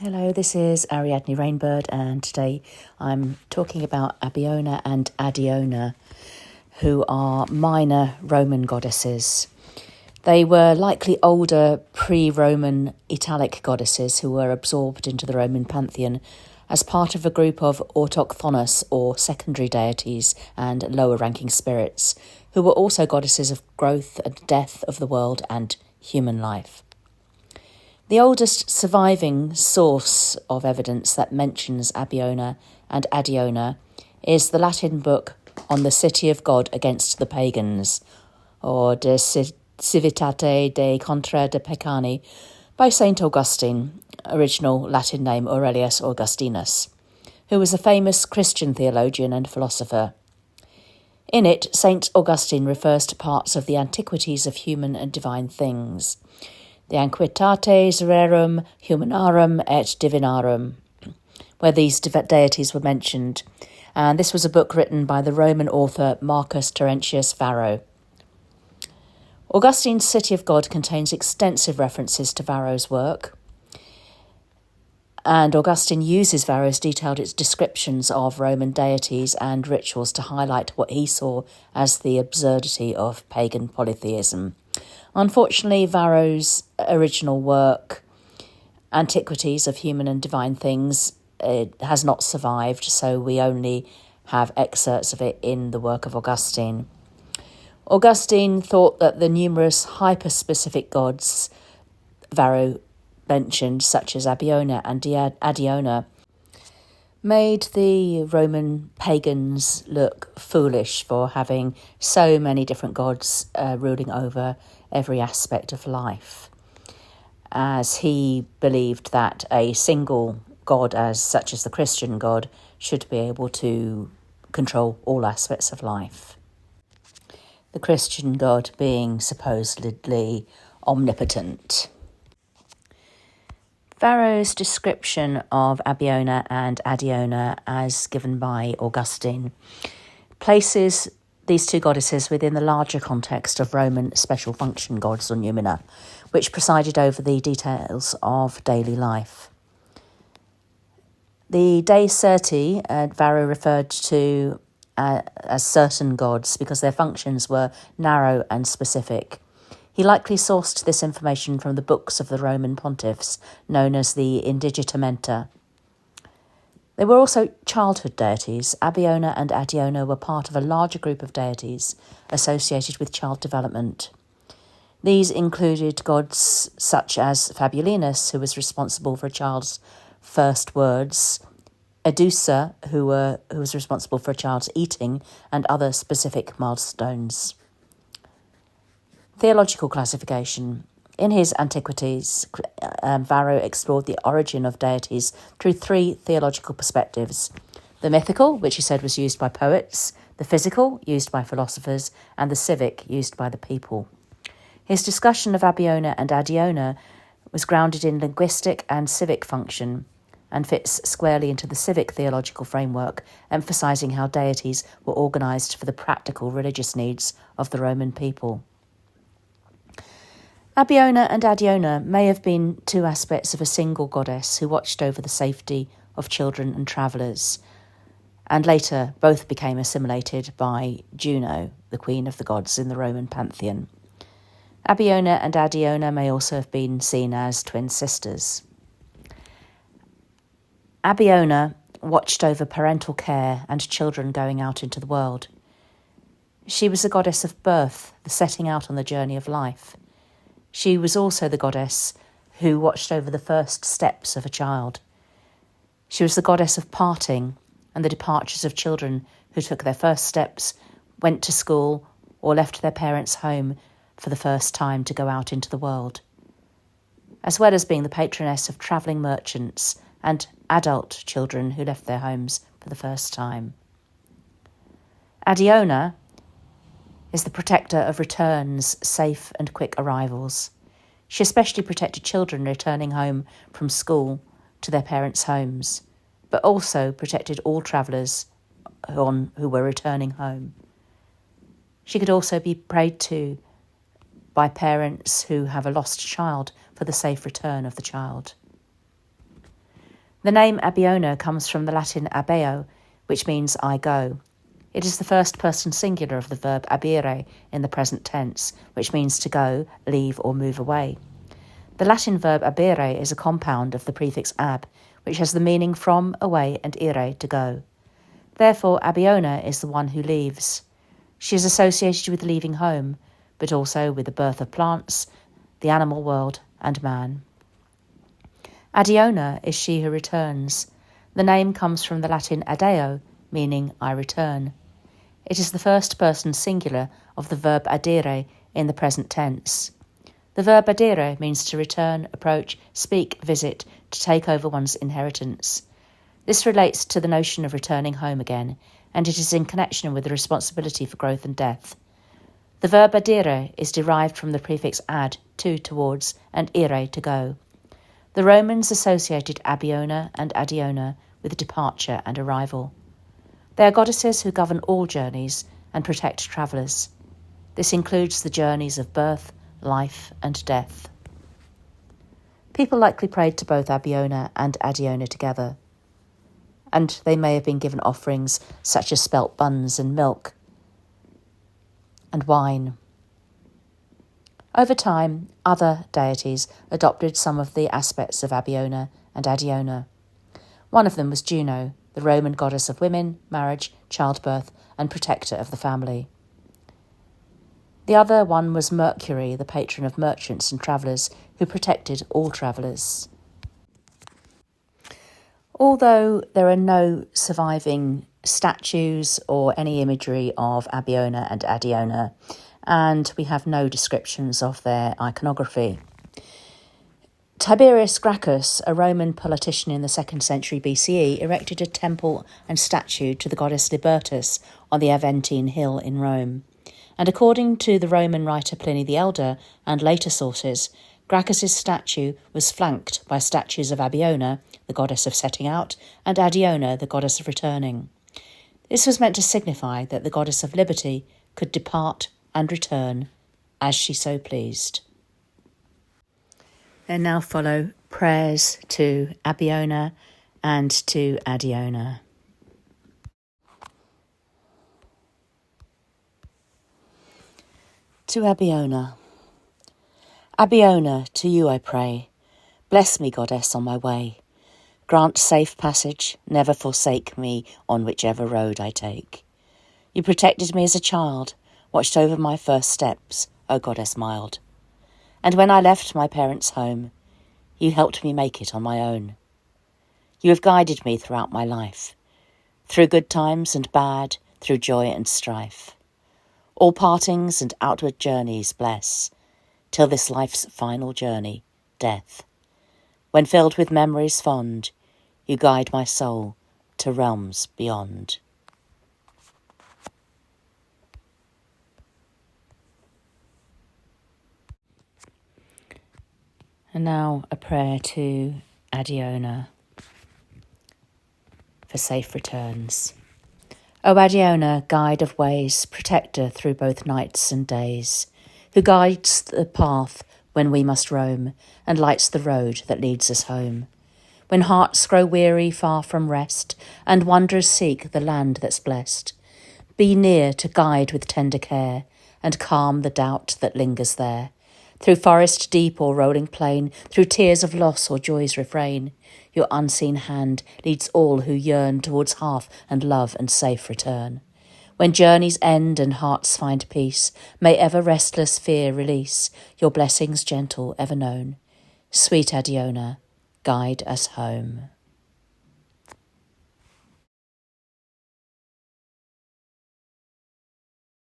Hello, this is Ariadne Rainbird, and today I'm talking about Abeona and Adeona, who are minor Roman goddesses. They were likely older pre-Roman Italic goddesses who were absorbed into the Roman pantheon as part of a group of autochthonous or secondary deities and lower-ranking spirits, who were also goddesses of growth and death of the world and human life. The oldest surviving source of evidence that mentions Abeona and Adeona is the Latin book on the City of God Against the Pagans, or De Civitate de Contra de Peccani, by St. Augustine, original Latin name Aurelius Augustinus, who was a famous Christian theologian and philosopher. In it, St. Augustine refers to parts of the antiquities of human and divine things, the Antiquitates Rerum Humanarum et Divinarum, where these deities were mentioned, and this was a book written by the Roman author Marcus Terentius Varro. Augustine's City of God contains extensive references to Varro's work, and Augustine uses Varro's detailed descriptions of Roman deities and rituals to highlight what he saw as the absurdity of pagan polytheism. Unfortunately, Varro's original work, Antiquities of Human and Divine Things, has not survived, so we only have excerpts of it in the work of Augustine. Augustine thought that the numerous hyper-specific gods Varro mentioned, such as Abeona and Adeona, made the Roman pagans look foolish for having so many different gods ruling over every aspect of life, as he believed that a single god, such as the Christian God, should be able to control all aspects of life. The Christian God being supposedly omnipotent. Varro's description of Abeona and Adeona, as given by Augustine, places these two goddesses within the larger context of Roman special function gods or noumena, which presided over the details of daily life. The Dei Certi, Varro referred to as certain gods because their functions were narrow and specific. He likely sourced this information from the books of the Roman pontiffs, known as the Indigitamenta. They were also childhood deities. Abeona and Adeona were part of a larger group of deities associated with child development. These included gods such as Fabulinus, who was responsible for a child's first words, Edusa, who was responsible for a child's eating, and other specific milestones. Theological classification. In his Antiquities, Varro explored the origin of deities through three theological perspectives: the mythical, which he said was used by poets, the physical, used by philosophers, and the civic, used by the people. His discussion of Abeona and Adeona was grounded in linguistic and civic function, and fits squarely into the civic theological framework, emphasising how deities were organised for the practical religious needs of the Roman people. Abeona and Adeona may have been two aspects of a single goddess who watched over the safety of children and travellers, and later both became assimilated by Juno, the queen of the gods in the Roman pantheon. Abeona and Adeona may also have been seen as twin sisters. Abeona watched over parental care and children going out into the world. She was the goddess of birth, the setting out on the journey of life. She was also the goddess who watched over the first steps of a child. She was the goddess of parting and the departures of children who took their first steps, went to school, or left their parents' home for the first time to go out into the world, as well as being the patroness of travelling merchants and adult children who left their homes for the first time. Adeona is the protector of returns, safe and quick arrivals. She especially protected children returning home from school to their parents' homes, but also protected all travellers who were returning home. She could also be prayed to by parents who have a lost child for the safe return of the child. The name Abeona comes from the Latin abeo, which means I go. It is the first person singular of the verb abire in the present tense, which means to go, leave or move away. The Latin verb abere is a compound of the prefix ab, which has the meaning from, away, and ire, to go. Therefore, Abeona is the one who leaves. She is associated with leaving home, but also with the birth of plants, the animal world, and man. Adeona is she who returns. The name comes from the Latin adeo, meaning I return. It is the first person singular of the verb adire in the present tense. The verb adire means to return, approach, speak, visit, to take over one's inheritance. This relates to the notion of returning home again, and it is in connection with the responsibility for growth and death. The verb adire is derived from the prefix ad, to, towards, and ire, to go. The Romans associated Abeona and Adeona with departure and arrival. They are goddesses who govern all journeys and protect travellers. This includes the journeys of birth, life, and death. People likely prayed to both Abeona and Adeona together, and they may have been given offerings such as spelt buns and milk and wine. Over time, other deities adopted some of the aspects of Abeona and Adeona. One of them was Juno, the Roman goddess of women, marriage, childbirth, and protector of the family. The other one was Mercury, the patron of merchants and travellers, who protected all travellers. Although there are no surviving statues or any imagery of Abeona and Adeona, and we have no descriptions of their iconography. Tiberius Gracchus, a Roman politician in the 2nd century BCE, erected a temple and statue to the goddess Libertas on the Aventine Hill in Rome. And according to the Roman writer Pliny the Elder and later sources, Gracchus's statue was flanked by statues of Abeona, the goddess of setting out, and Adeona, the goddess of returning. This was meant to signify that the goddess of liberty could depart and return as she so pleased. There now follow prayers to Abeona and to Adeona. To Abeona. Abeona, to you I pray. Bless me, goddess, on my way. Grant safe passage, never forsake me on whichever road I take. You protected me as a child, watched over my first steps, O goddess mild. And when I left my parents' home, you helped me make it on my own. You have guided me throughout my life, through good times and bad, through joy and strife. All partings and outward journeys bless, till this life's final journey, death. When filled with memories fond, you guide my soul to realms beyond. And now a prayer to Adeona for safe returns. O Adeona, guide of ways, protector through both nights and days, who guides the path when we must roam, and lights the road that leads us home. When hearts grow weary far from rest, and wanderers seek the land that's blessed, be near to guide with tender care, and calm the doubt that lingers there. Through forest deep or rolling plain, through tears of loss or joy's refrain, your unseen hand leads all who yearn towards hearth and love and safe return. When journeys end and hearts find peace, may ever restless fear release, your blessings gentle ever known. Sweet Adeona, guide us home.